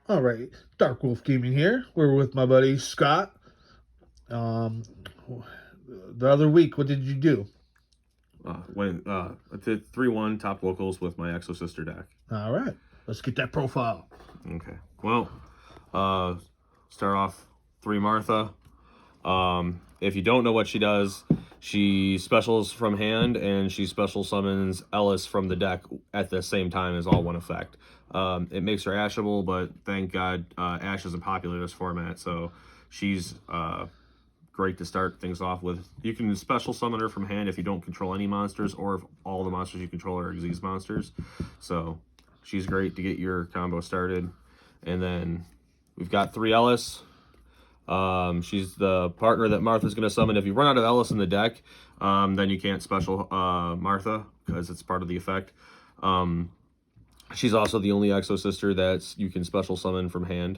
All right, Dark Wolf Gaming here. We're with my buddy Scott. Um, the other week, what did you do? I did 3-1 top locals with my Exosister deck. All right, let's get that profile. Okay. Well, uh, start off 3 Martha. If you don't know what she does, she specials from hand and she special summons Ellis from the deck at the same time as all one effect. It makes her ashable, but thank God Ash isn't popular in this format, so she's great to start things off with. You can special summon her from hand if you don't control any monsters, or if all the monsters you control are Xyz monsters. So she's great to get your combo started. And then we've got 3 Ellis. She's the partner that Martha's going to summon. If you run out of Ellis in the deck, then you can't special Martha because it's part of the effect. She's also the only Exosister that you can special summon from hand,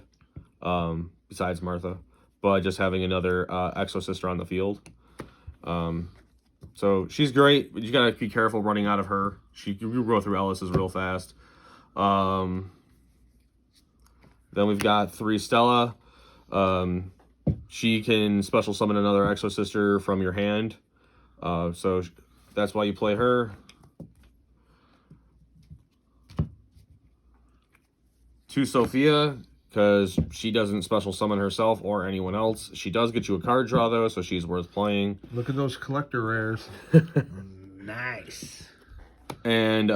besides Martha, by just having another Exosister on the field. So she's great, but you gotta be careful running out of her. You go through Ellis's real fast. Then we've got 3 Stella. She can special summon another Exosister from your hand. So that's why you play her. 2 Sophia, because she doesn't special summon herself or anyone else. She does get you a card draw, though, so she's worth playing. Look at those collector rares. Nice. And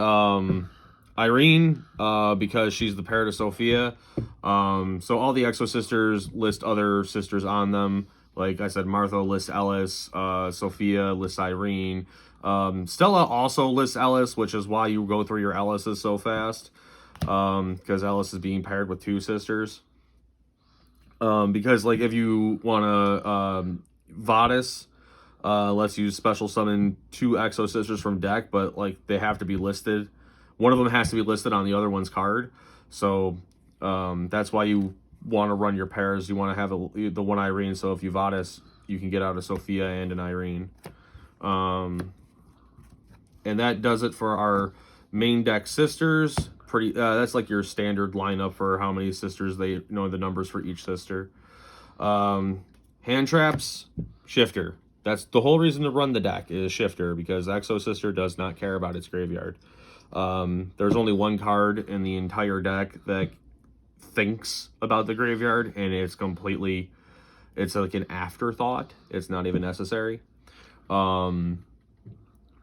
Irene, because she's the pair to Sophia. So all the Exosisters list other sisters on them. Like I said, Martha lists Ellis, Sophia lists Irene. Stella also lists Ellis, which is why you go through your Ellises so fast. Because Ellis is being paired with 2 sisters. Because like if you want to Vadis lets you special summon 2 Exosisters from deck, but like they have to be listed. One of them has to be listed on the other one's card. So that's why you want to run your pairs. You want to have the one Irene, so if you Vadis, you can get out a Sophia and an Irene. And that does it for our main deck sisters. That's like your standard lineup for how many sisters they know the numbers for each sister. Hand traps, shifter. That's the whole reason to run the deck is shifter, because Exosister does not care about its graveyard. There's only 1 card in the entire deck that thinks about the graveyard, and it's like an afterthought. It's not even necessary.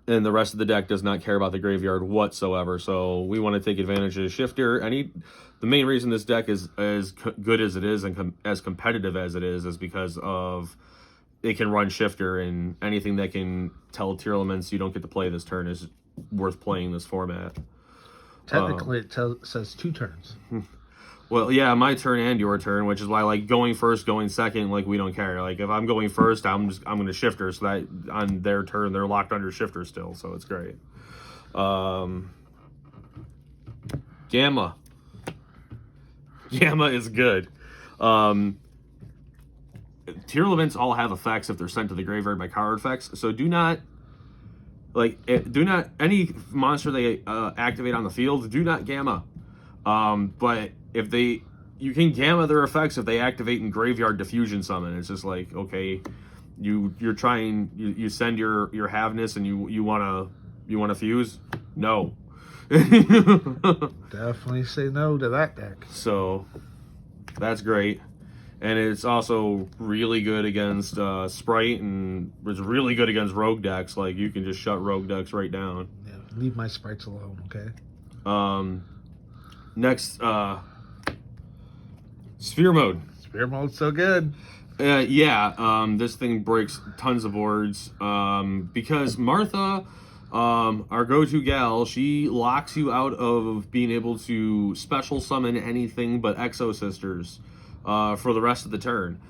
And the rest of the deck does not care about the graveyard whatsoever. So we want to take advantage of the shifter. The main reason this deck is as good as it is and as competitive as it is because of it can run shifter, and anything that can tell tier elements you don't get to play this turn is worth playing this format. Technically, it says 2 turns. Well, yeah, my turn and your turn, which is why like going first, going second, like we don't care. Like if I'm going first, I'm going to shifter, so that on their turn they're locked under shifter still, so it's great. Gamma is good. Tier events all have effects if they're sent to the graveyard by card effects, so do not any monster they activate on the field, do not gamma. But if you can gamma their effects if they activate in graveyard diffusion summon. It's just like, okay, you send your Havness and you wanna fuse? No. Definitely say no to that deck. So that's great. And it's also really good against Sprite, and it's really good against rogue decks. Like you can just shut rogue decks right down. Yeah, leave my sprites alone, okay? Next, Sphere Mode. Sphere Mode's so good. This thing breaks tons of boards. Because Martha, our go-to gal, she locks you out of being able to special summon anything but Exosisters for the rest of the turn.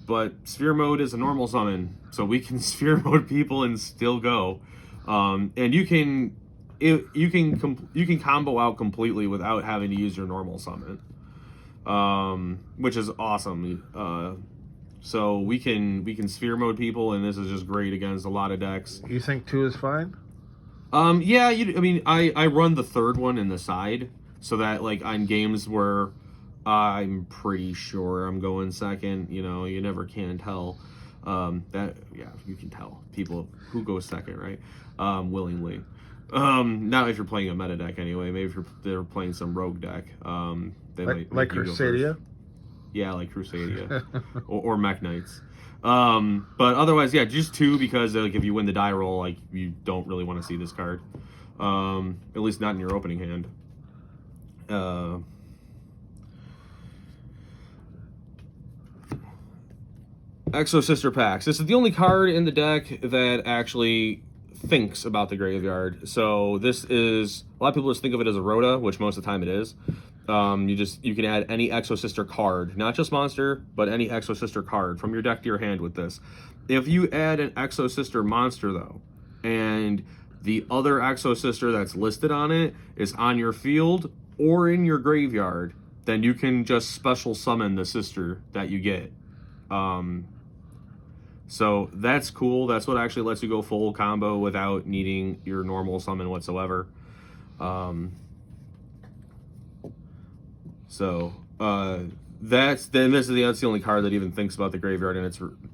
But Sphere Mode is a normal summon, so we can Sphere Mode people and still go. And you can combo out completely without having to use your normal summon, which is awesome. So we can Sphere Mode people, and this is just great against a lot of decks. You think 2 is fine? I run the 3rd one in the side, so that like on games where I'm pretty sure I'm going second. You know, you never can tell. Yeah, you can tell people who goes second, right? Willingly. Not if you're playing a meta deck anyway. Maybe if they're playing some rogue deck, they might Like make you go first. Crusadia. Yeah, like Crusadia or Mech Knights. But otherwise, yeah, just 2 because like if you win the die roll, like you don't really want to see this card. At least not in your opening hand. Exosister packs. This is the only card in the deck that actually thinks about the graveyard. So this is, a lot of people just think of it as a Rhoda, which most of the time it is. You can add any Exosister card, not just monster, but any Exosister card from your deck to your hand with this. If you add an Exosister monster though, and the other Exosister that's listed on it is on your field or in your graveyard, then you can just special summon the sister that you get. So that's cool. That's what actually lets you go full combo without needing your normal summon whatsoever. That's the only card that even thinks about the graveyard, and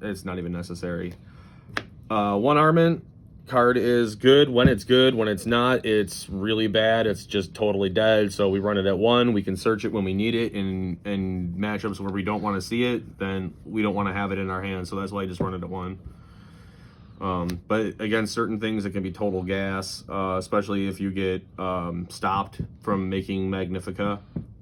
it's not even necessary. One Armament card is good when it's good. When it's not, it's really bad. It's just totally dead. So we run it at 1. We can search it when we need it, and matchups where we don't want to see it, then we don't want to have it in our hands. So that's why I just run it at 1. But against certain things, it can be total gas, especially if you get stopped from making Magnifica.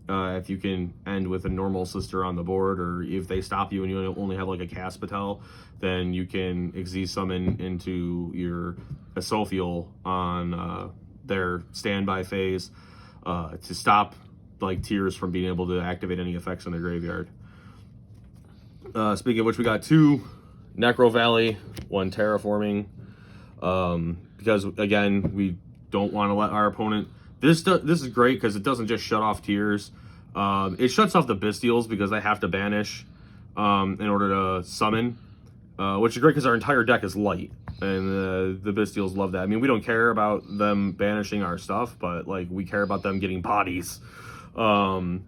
If you can end with a normal sister on the board, or if they stop you and you only have like a Caspatel, then you can summon into your Esophiel on their standby phase to stop like Tears from being able to activate any effects in their graveyard. Speaking of which, we got 2 Necro Valley, 1 Terraforming, because again, we don't want to let our opponent. This is great because it doesn't just shut off Tears. It shuts off the Bestials because they have to banish in order to summon, which is great because our entire deck is light, and the Bestials love that. I mean, we don't care about them banishing our stuff, but like we care about them getting bodies. So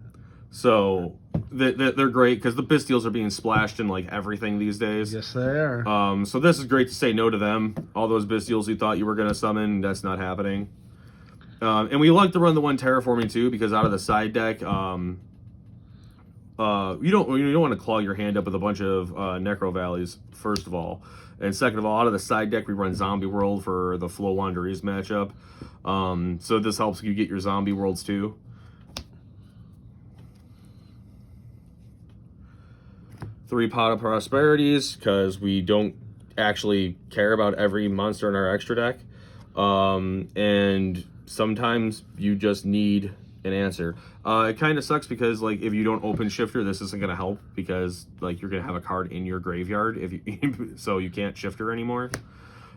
they're great because the Bestials are being splashed in like everything these days. Yes, they are. So this is great to say no to them. All those Bestials you thought you were going to summon, that's not happening. And we like to run the 1 Terraforming too, because out of the side deck, you don't want to clog your hand up with a bunch of Necro Valleys, first of all. And second of all, out of the side deck, we run Zombie World for the Flow Wanderers matchup. So this helps you get your Zombie Worlds too. Three Pot of Prosperities, because we don't actually care about every monster in our extra deck. And sometimes you just need an answer. It kind of sucks because like if you don't open Shifter, this isn't going to help because like you're going to have a card in your graveyard if you so you can't Shifter anymore.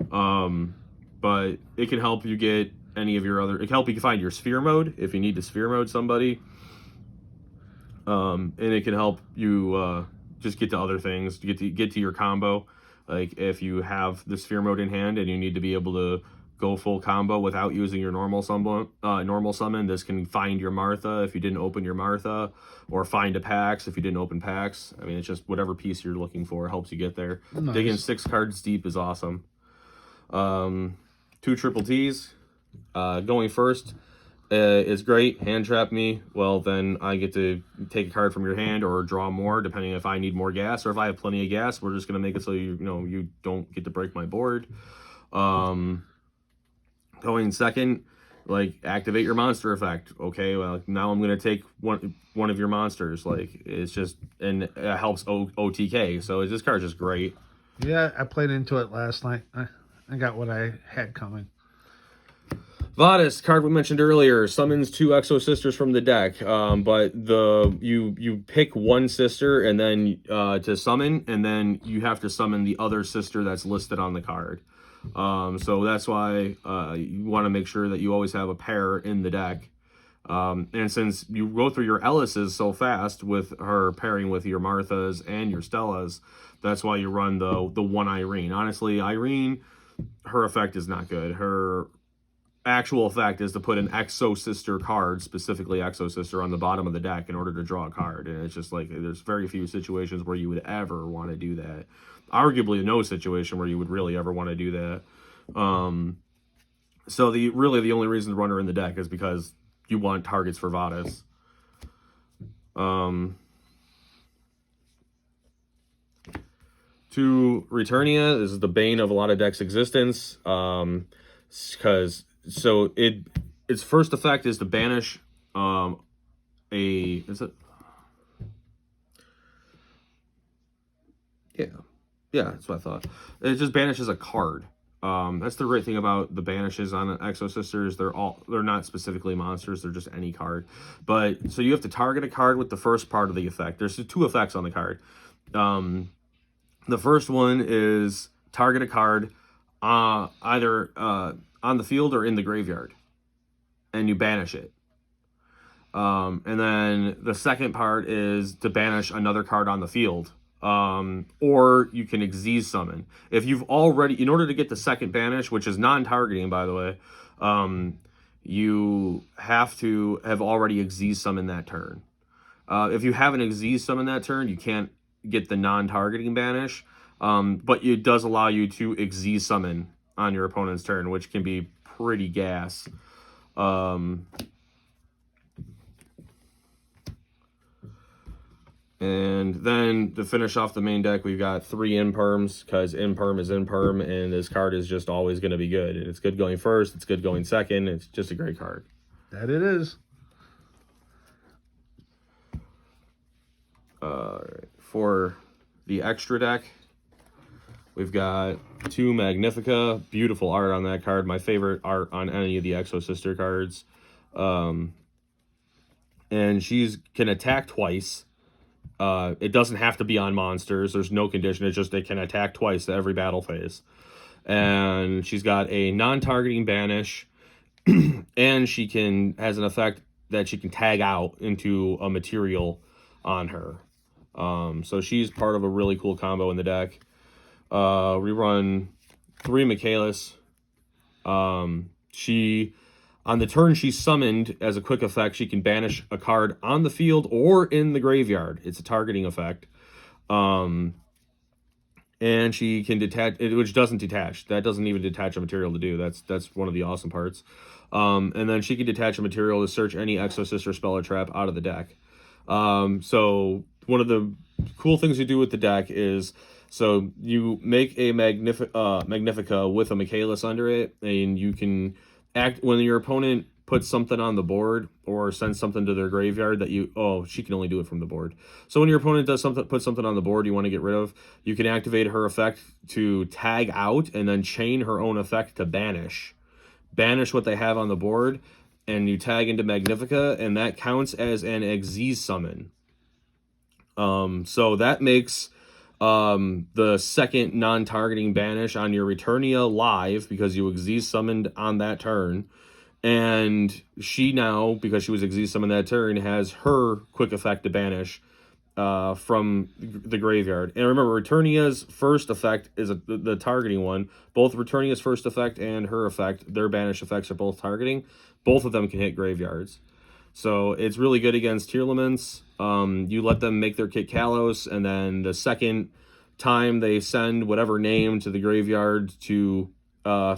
But it can help you get any of your other. It can help you find your Sphere Mode if you need to Sphere Mode somebody. And it can help you just get to other things, get to your combo. Like if you have the Sphere Mode in hand and you need to be able to go full combo without using your normal summon, this can find your Martha if you didn't open your Martha, or find a Pax if you didn't open Pax. I mean, it's just whatever piece you're looking for helps you get there. Nice. Digging 6 cards deep is awesome. 2 triple T's. Going first is great. Hand trap me. Well, then I get to take a card from your hand or draw more, depending if I need more gas or if I have plenty of gas. We're just gonna make it so you don't get to break my board. Going second, like activate your monster effect. Okay, well now I'm gonna take one of your monsters. Like it's just, and it helps OTK. So this card's just great. Yeah, I played into it last night. I got what I had coming. Vadis, card we mentioned earlier, summons 2 Exosisters from the deck. But you pick one sister and then to summon, and then you have to summon the other sister that's listed on the card. So that's why you want to make sure that you always have a pair in the deck. And since you go through your Ellises so fast with her pairing with your Marthas and your Stellas, that's why you run the 1 Irene. Honestly, Irene, her effect is not good. Her actual effect is to put an Exosister card, specifically Exosister, on the bottom of the deck in order to draw a card. And it's just like, there's very few situations where you would ever want to do that. Arguably no situation where you would really ever want to do that. So the only reason to run her in the deck is because you want targets for Vadis. To Returnia, this is the bane of a lot of decks' existence. Because its first effect is to banish is it? Yeah, that's what I thought. It just banishes a card. That's the great thing about the banishes on Exosisters. They're not specifically monsters. They're just any card. But so you have to target a card with the first part of the effect. There's 2 effects on the card. The first one is target a card either on the field or in the graveyard, and you banish it. And then the second part is to banish another card on the field. Or you can Xyz summon. If you've already, in order to get the second banish, which is non-targeting, by the way, you have to have already Xyz summoned that turn. If you haven't Xyz summoned that turn, you can't get the non-targeting banish. But it does allow you to Xyz summon on your opponent's turn, which can be pretty gas. And then to finish off the main deck, we've got 3 imperms, because imperm is imperm, and this card is just always going to be good. It's good going first, it's good going second, it's just a great card. That it is. For the extra deck, we've got 2 Magnifica. Beautiful art on that card. My favorite art on any of the Exosister cards. And she's can attack twice. It doesn't have to be on monsters. There's no condition. It's just it can attack twice at every battle phase. And she's got a non-targeting banish. And she has an effect that she can tag out into a material on her. So she's part of a really cool combo in the deck. We run 3 Michaelis. On the turn she's summoned, as a quick effect, she can banish a card on the field or in the graveyard. It's a targeting effect. And she can detach, which doesn't detach. That doesn't even detach a material to do. That's one of the awesome parts. And then she can detach a material to search any Exosister spell or trap out of the deck. So one of the cool things you do with the deck is, so you make a Magnifica with a Michaelis under it, and you can act when your opponent puts something on the board or sends something to their graveyard that she can only do it from the board. So when your opponent puts something on the board you want to get rid of, you can activate her effect to tag out and then chain her own effect to banish. Banish what they have on the board, and you tag into Magnifica, and that counts as an Xyz summon. So that makes the second non-targeting banish on your Returnia live, because you Xyz summoned on that turn. And she now, because she was Xyz summoned that turn, has her quick effect to banish from the graveyard. And remember, Returnia's first effect is the targeting one. Both Returnia's first effect and her effect, their banish effects, are both targeting. Both of them can hit graveyards. So it's really good against Tearlaments. You let them make their Kit Kalos, and then the second time they send whatever name to the graveyard to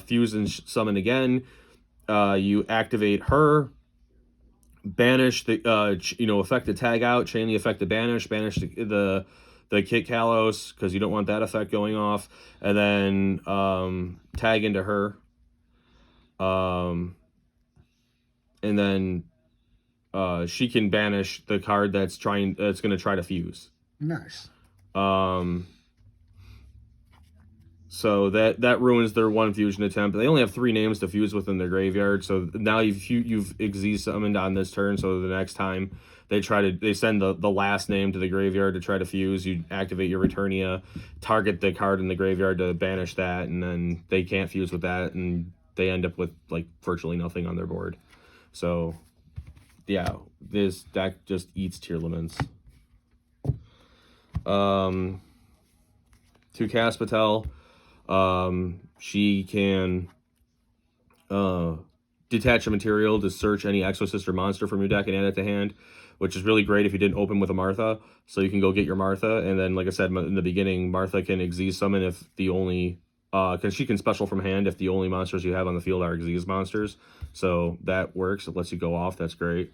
fuse and summon again, you activate her, banish the effect to tag out, chain the effect to banish the Kit Kalos, because you don't want that effect going off, and then tag into her, and then she can banish the card that's going to try to fuse. Nice. So that ruins their one fusion attempt. They only have 3 names to fuse within their graveyard. So now you've Xyz summoned on this turn. So the next time they send the last name to the graveyard to try to fuse, you activate your Returnia, target the card in the graveyard to banish that, and then they can't fuse with that, and they end up with like virtually nothing on their board. So yeah, this deck just eats Tearlaments. To Caspatel, she can detach a material to search any Exosister monster from your deck and add it to hand, which is really great if you didn't open with a Martha. So you can go get your Martha, and then, like I said in the beginning, Martha can Xyz summon if the only because she can special from hand if the only monsters you have on the field are Xyz monsters. So that works. It lets you go off. That's great.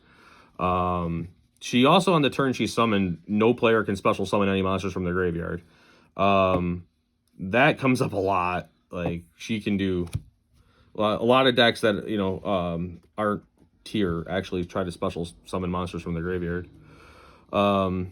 She also, on the turn she summoned, no player can special summon any monsters from their graveyard. That comes up a lot. Like, she can do a lot of decks that, you know, aren't tier actually try to special summon monsters from their graveyard. 2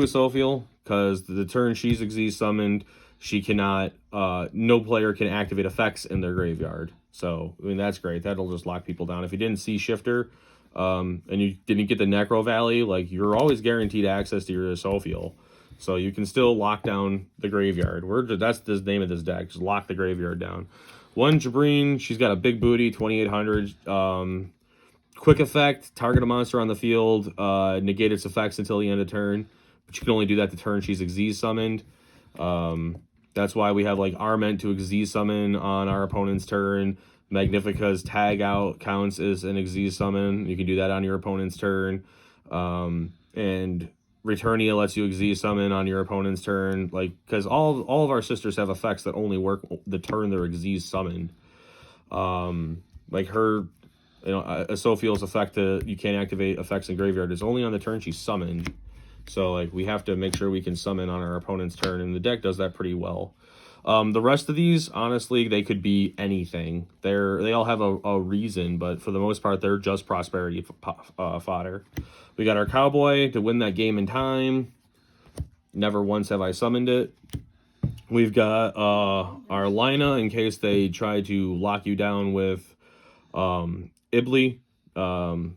is Sophiel, because the turn she's Xyz summoned, she cannot, no player can activate effects in their graveyard. So, I mean, that's great. That'll just lock people down. If you didn't see Shifter, and you didn't get the Necro Valley, like, you're always guaranteed access to your Sophiel. So you can still lock down the graveyard. That's the name of this deck. Just lock the graveyard down. 1 Jabreen, she's got a big booty, 2800. Quick effect, target a monster on the field, negate its effects until the end of turn. But you can only do that the turn she's Xyz summoned. That's why we have, like, Arment to Xyz summon on our opponent's turn. Magnifica's tag out counts as an Xyz summon. You can do that on your opponent's turn. And Returnia lets you Xyz summon on your opponent's turn. Like, because all of our sisters have effects that only work the turn they're Xyz summoned. Like her, you know, a Sophiel's effect you can't activate effects in graveyard is only on the turn she's summoned. So, like, we have to make sure we can summon on our opponent's turn, and the deck does that pretty well. The rest of these, honestly, they could be anything. They all have a reason, but for the most part, they're just prosperity fodder. We got our Cowboy to win that game in time. Never once have I summoned it. We've got our Lina in case they try to lock you down with Ibly. So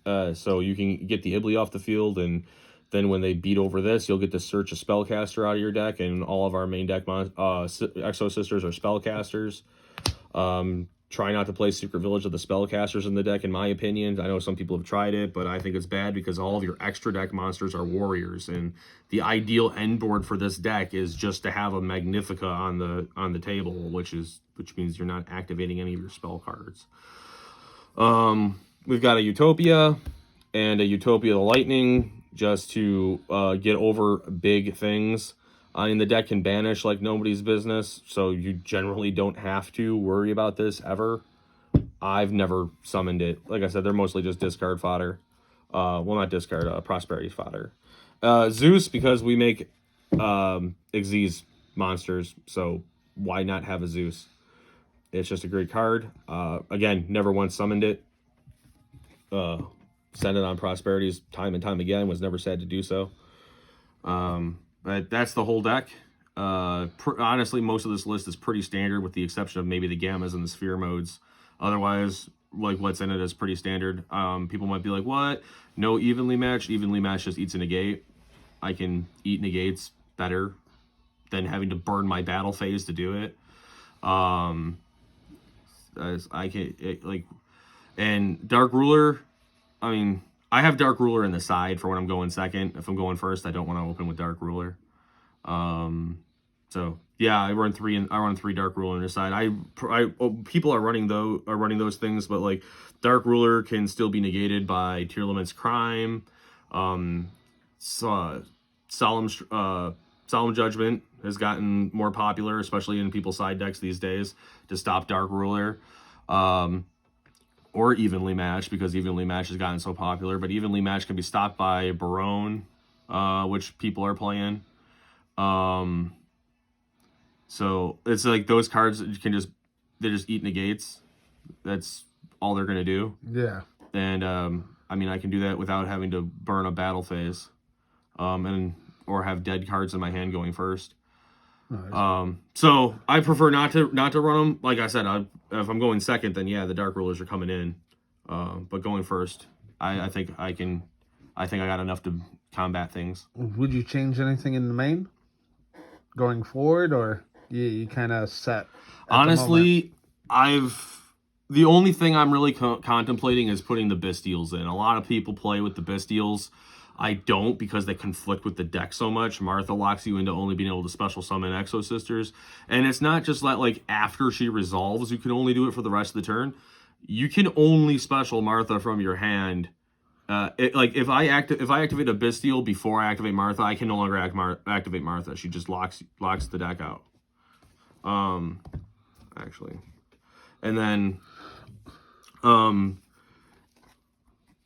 you can get the Ibly off the field, and then when they beat over this, you'll get to search a spellcaster out of your deck, and all of our main deck Exosisters are spellcasters. Try not to play Secret Village of the spellcasters in the deck, in my opinion. I know some people have tried it, but I think it's bad because all of your extra deck monsters are warriors, and the ideal end board for this deck is just to have a Magnifica on the table, which means you're not activating any of your spell cards. We've got a Utopia and a Utopia the Lightning, just to get over big things. And the deck can banish like nobody's business, so you generally don't have to worry about this ever. I've never summoned it. Like I said, they're mostly just discard fodder. Well, not discard, prosperity fodder. Zeus, because we make Xyz monsters, so why not have a Zeus? It's just a great card. Again, never once summoned it. Sent it on prosperities time and time again, was never sad to do so. But that's the whole deck. Honestly, most of this list is pretty standard with the exception of maybe the gammas and the sphere modes. Otherwise, like, what's in it is pretty standard. People might be like, what? No evenly matched? Evenly matched just eats a negate. I can eat negates better than having to burn my battle phase to do it. And Dark Ruler, I mean, I have Dark Ruler in the side for when I'm going second. If I'm going first, I don't want to open with Dark Ruler. So yeah, I run 3 Dark Ruler in the side. People are running those things, but, like, Dark Ruler can still be negated by Tier Limit's Crime. Solemn Judgment has gotten more popular, especially in people's side decks these days, to stop Dark Ruler. Or Evenly Matched, because Evenly Matched has gotten so popular. But Evenly Matched can be stopped by Barone, which people are playing. So it's like those cards they just eat negates. That's all they're gonna do. Yeah. And I mean, I can do that without having to burn a battle phase, or have dead cards in my hand going first. Nice. So I prefer not to run them. Like I said, if I'm going second, then yeah, the Dark Rulers are coming in. But going first, I think I got enough to combat things. Would you change anything in the main going forward, or you kind of set? Honestly, the only thing I'm really contemplating is putting the Bestials in. A lot of people play with the Bestials. I don't, because they conflict with the deck so much. Martha locks you into only being able to special summon Exosisters. And it's not just that, like, after she resolves, you can only do it for the rest of the turn. you can only special Martha from your hand. If I activate a Bestial before I activate Martha, I can no longer activate Martha. She just locks the deck out. Actually, and then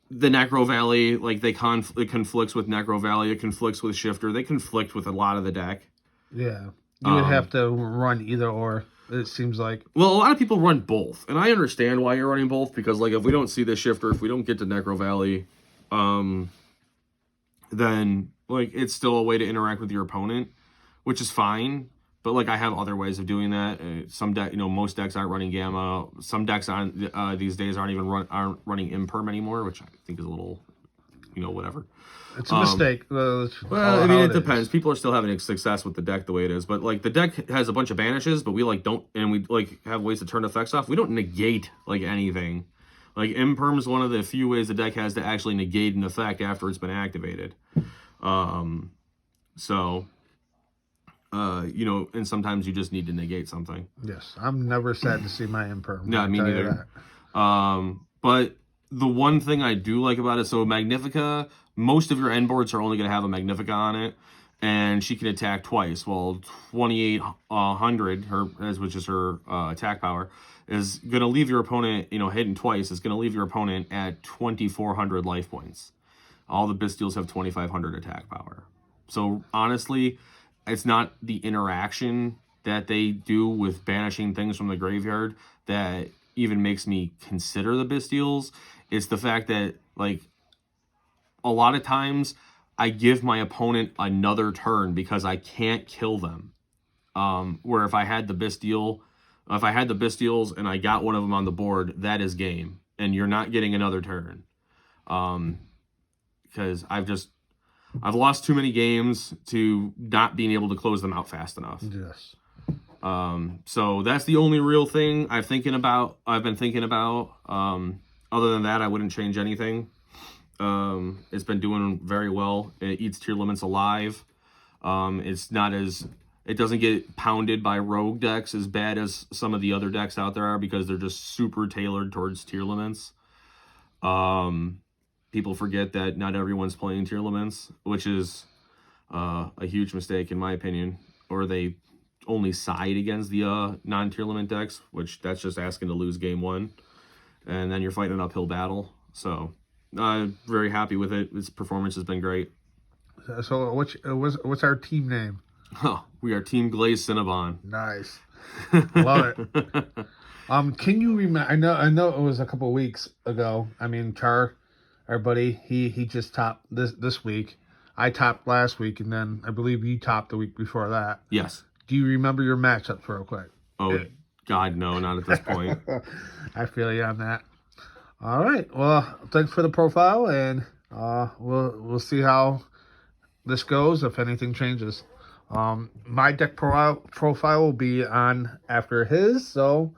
the Necro Valley, like it conflicts with Necro Valley, it conflicts with Shifter, they conflict with a lot of the deck. Yeah, you would have to run either or. It seems like. Well, a lot of people run both, and I understand why you're running both, because like if we don't see the Shifter, if we don't get to Necro Valley, then like it's still a way to interact with your opponent, which is fine. But like I have other ways of doing that. Some deck, most decks aren't running Gamma. Some decks on these days aren't running Imperm anymore, which I think is a little, whatever. It's a mistake. Well, I mean, it depends. People are still having success with the deck the way it is, but like the deck has a bunch of banishes, but we like don't, and we like have ways to turn effects off. We don't negate like anything. Like Imperm is one of the few ways the deck has to actually negate an effect after it's been activated. And sometimes you just need to negate something. Yes, I'm never sad to see my Imperm. No, me neither. But the one thing I do like about it, so Magnifica, most of your end boards are only going to have a Magnifica on it, and she can attack twice. Well, 2,800, which is her attack power, is going to leave your opponent, hitting twice, is going to leave your opponent at 2,400 life points. All the Bestials have 2,500 attack power. So honestly, it's not the interaction that they do with banishing things from the graveyard that even makes me consider the Bestials. It's the fact that, like, a lot of times I give my opponent another turn because I can't kill them. Where if I had the Bestials and I got one of them on the board, that is game. And you're not getting another turn. Because I've lost too many games to not being able to close them out fast enough. Yes. So that's the only real thing I've been thinking about. Other than that, I wouldn't change anything. It's been doing very well. It eats tier limits alive. It doesn't get pounded by rogue decks as bad as some of the other decks out there are, because they're just super tailored towards tier limits. People forget that not everyone's playing tier limits, which is a huge mistake in my opinion. Or they only side against the non-tier limit decks, which that's just asking to lose game one. And then you're fighting an uphill battle. So I'm very happy with it. Its performance has been great. So what's our team name? Oh, we are Team Glaze Cinnabon. Nice. Love it. Can you remember? I know it was a couple of weeks ago. I mean, Char, our buddy, he just topped this week. I topped last week, and then I believe you topped the week before that. Yes. Do you remember your matchups real quick? Oh, God, no, not at this point. I feel you on that. All right. Well, thanks for the profile, and we'll see how this goes, if anything changes. My deck profile will be on after his, so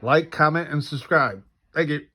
like, comment, and subscribe. Thank you.